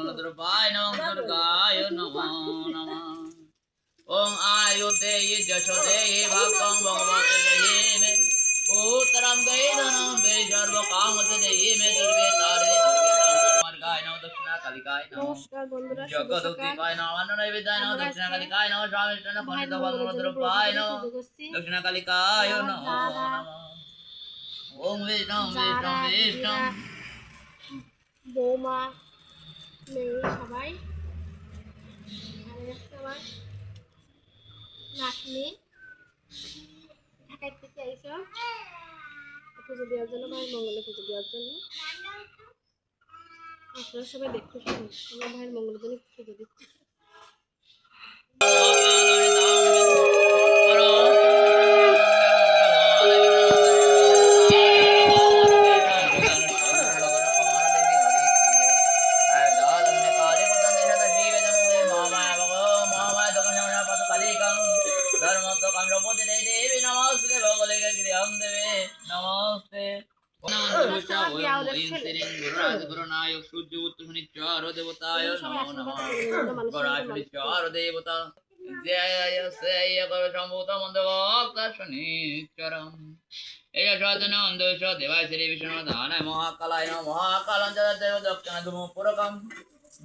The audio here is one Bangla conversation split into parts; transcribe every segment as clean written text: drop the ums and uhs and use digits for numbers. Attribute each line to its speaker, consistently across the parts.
Speaker 1: रुद्रपाय नमः दुर्गाय नमो नमः ओम आयुधेय जशोदेय भक्तं भगवते देहि मे उत्तरं देहि धनं देहि सर्व कामते देहि मे दुर्गे तारिणि दुर्गे तामर्गाय नमः दक्षिणा कालिकाय नमः जगदुद्दीपाय नमः नैवेद्याय नमः दक्षिणा कालिकाय नमः स्वामी विष्णु पंडित भगवद्रुद्रपाय नमः दक्षिणा कालिकाय नमः ओम विष्णु विष्णु विष्णु
Speaker 2: বৌমা মেয়ে সবাই সবাই নাতনি ঢাকায় থেকে আইসো পুজো দেওয়ার জন্য ভাইয়ের মঙ্গলে পুজো দেওয়ার জন্য আপনারা সবাই দেখতে শুনুন আমার ভাইয়ের মঙ্গলের জন্য পুজো দিচ্ছি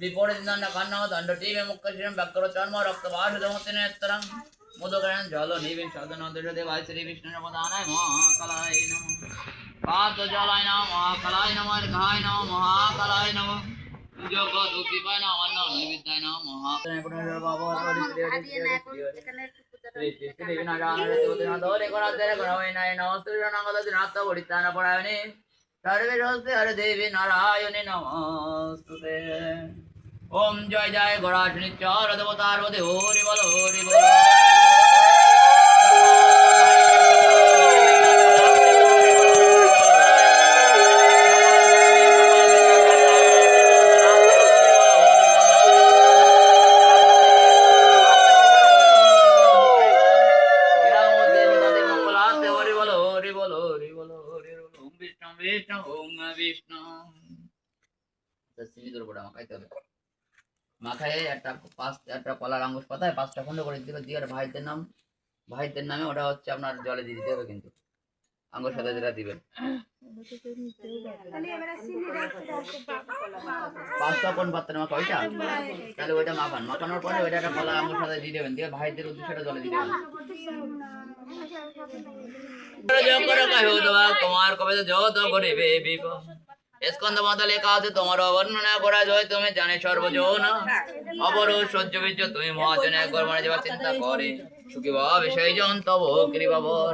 Speaker 1: বিপরীত দণ্ড কান্ন দণ্ড টিবে মুখ্য শিরম ব্যাকর চর্ম রক্ত বাস দমতে নেত্রং মুদকরণ জল নিবিন সাধন দেশ দেবায় শ্রী বিষ্ণু নমদানায় মহাকালায় নমঃ পাত জলায় নমঃ মহাকালায় নমঃ ঘায় নমঃ মহাকালায় নমঃ জগৎ উদ্দীপায় নমঃ অন্ন নৈবেদ্যায় নমঃ মহাকালায় পুনর বাবা হরে দেবী নারায়ণী নমস্তুতে ओम जय जय गणाशनिचार देवतार वदे हरि बोल हरि बोल विष्णु ओम विष्णु মাথায় একটা কলার আঙ্গুশ পাতায় 5টা খন্ড করে দিতে হবে দিয়ে আর ভাইদের নামে ওটা হচ্ছে আপনার জলে দিয়ে দিতে হবে কিন্তু আঙ্গুর সাথে যেটা দিবেন 5টা কোন পাত্রে মাখা ওইটা তাহলে ওইটা মাখানোর পরে ওইটা একটা কলার আঙ্গুর সাথে দিয়ে দেবেন দিয়ে ভাইদের উদ্দেশ্যে জলে দিয়ে দেবেন তোমার কবে যত করিবে বিপদ স্কন্দ মাতা লেখা আছে তোমার অবর্ণনা করা যায় তুমি জানে সর্বজন অপর সহ্য বীর্য তুমি মহাজনে একবার মারা যাবার চিন্তা করে সুখী ভাবে সেই জন তব কৃপাবর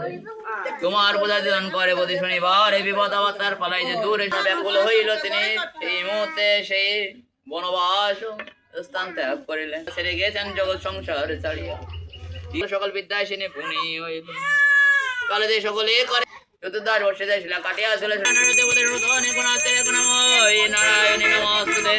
Speaker 1: তোমার বোঝাজন করে প্রতি শনিবার এই বিপদ অবতার পালাই যে দূরে ব্যাকুল হইল তিনি এই মুহূর্তে সেই বনবাস স্থান ত্যাগ করিলেন ছেড়ে গেছেন জগৎ সংসার ছাড়িয়া সকল বিদ্যায় সে নিপুণী হইল কালে যে সকলে করে চতুর্দশ বর্ষে যাইছিল কাটিয়া আসলে দেবতার রোধনে গুণাতে গুণময় নারায়ণী নমস্তুতে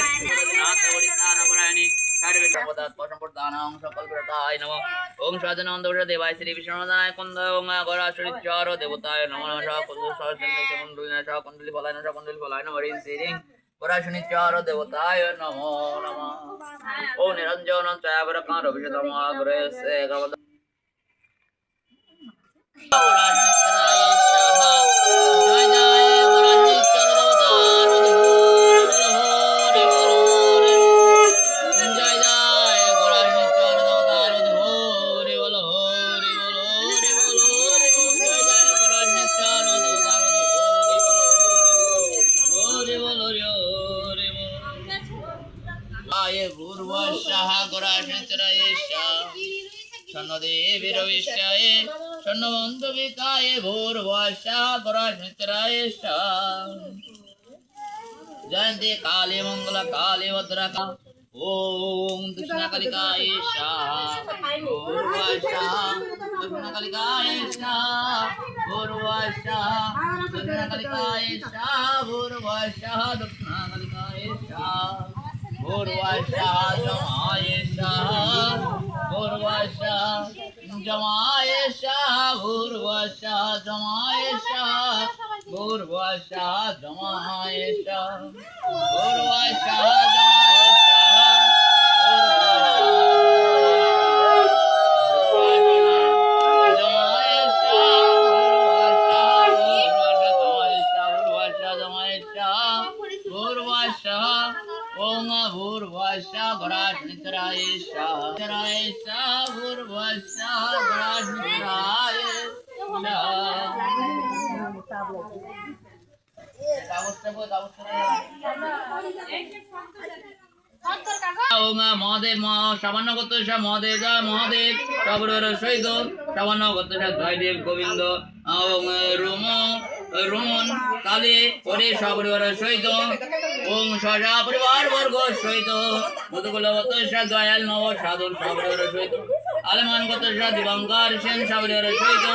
Speaker 1: নাথ বলিতান পরায়ণী সর্বে সর্বদাত সম্পদানং সকল প্রতায় নমঃ ওম সাধনন্দ দেবায় শ্রী বিষ্ণুদানায় কুন্দ ওম গরাশুরিচার দেবতায় নমঃ নমঃ কুন্দ সহস্রন্দে কুণ্ডলিনা সহ কুণ্ডলি ফলায় নমঃ কুণ্ডলি ফলায় নমঃ হরিং শ্রীং গরাশুরিচার দেবতায় নমঃ নমঃ ওম নিরঞ্জনং ছায়াবরকার অভিষেকমাগ্রহে গবদ देवीरविष्याये शन्नवन्दविकाये भूर्भुवस्याः गुरुमित्राय जयन्ती काली मंगल काली भद्रका ओम दक्षिणाकालिकाय भूर्भुवस्याः दक्षिणाकालिकाय भूर्भुवस्याः दक्षिणाकालिकाय भूर्भुवस्याः दक्षिणाकालिकाय भूर्भुवस्याः जमायेशा भूर्भुवस्याः जमायेशा भूर्भुवस्याः जमायेशा भूर्भुवस्याः जमायेशा ওং ভূর্ভুবস্সুঃ গরাশনিচরায় স্বাহা ভূর্ভুবস্সুঃ গরাশনিচরায় ওং মহাদেব সামান্য গত মহাদেব জয় মহাদেব সবরের সহিত সামান্য গত জয়দেব গোবিন্দ ওং রমন কালে পরে সবরের সহিত ওং সজা পরিবার বর্গ সহিত মধুকুল গত দয়াল নব সাধন সবরের সহিত আলেমান গত দিবঙ্কর সেন সবরের সহিত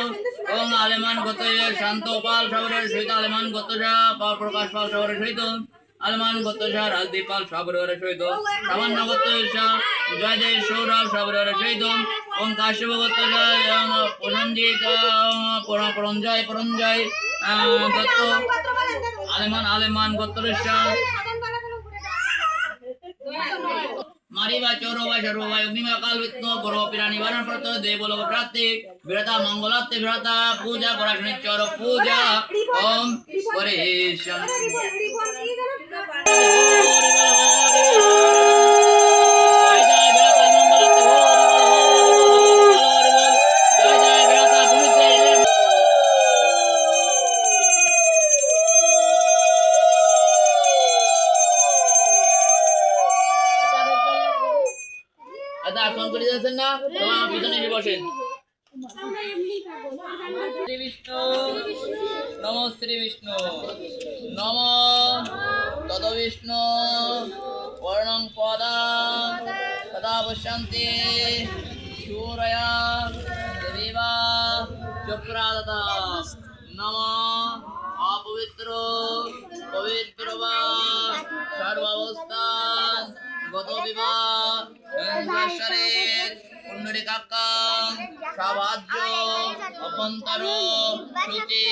Speaker 1: ওং আলেমান গত শান্ত পাল সবরের সহিত আলেমান গত প্রকাশ পাল সবরের সহিত আলমান গত রাজদীপাল সবরের সহিত সামান্য গত জয়দেব সৌরভ সবরের সহিত ওং কাশ্যপ গত প্রসঞ্জিত পরঞ্জয় দত্ত আলেমান গত্তরেশ্বর মারিবা চৌরবা সর্ববা অগ্নিমা কাল বিষ্ণু পূর্ব পীড়া নিবারণ প্রত দেবলোক প্রাপ্তি বিরতা মঙ্গলাতে বিরতা পূজা পরাশনিচর পূজা ওম পরেশ আসন করে যাচ্ছেন না তোমার পিছনে এসে বসেন শ্রী বিষ্ণু নম শ্রী বিষ্ণু নম তদ বিষ্ণু বর্ণং পদাং সদা পশ্যন্তি সূরয়া দেবা চক্রাদতা নম অপবিত্র পবিত্র বা সর্বাবস্থান গত বিবাহ শরীর পুণ্ডরিকাক্ষং সাবাজ্য অভ্যন্তর শুচি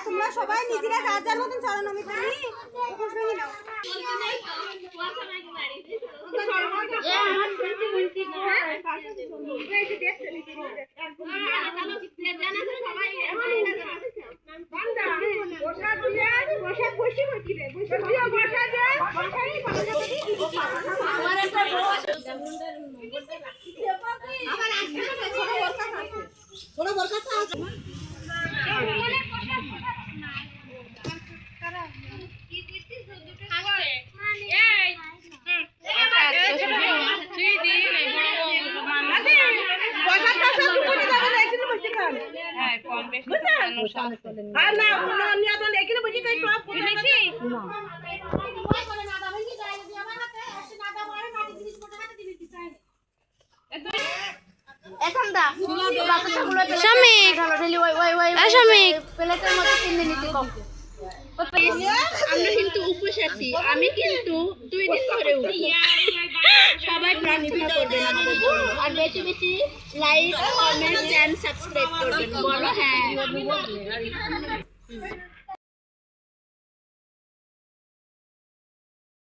Speaker 3: তোমরা সবাই নিজেরা যার যার মতন চলো নমি তুমি ছোট বরকত আছে
Speaker 2: আমরা কিন্তু উপোস আছি আমি কিন্তু 2 দিন ধরে উঠি সবাই প্রার্থনা করবেন আমাদের জন্য আর বেশি বেশি লাইক কমেন্ট এন্ড সাবস্ক্রাইব করবেন বলো হ্যাঁ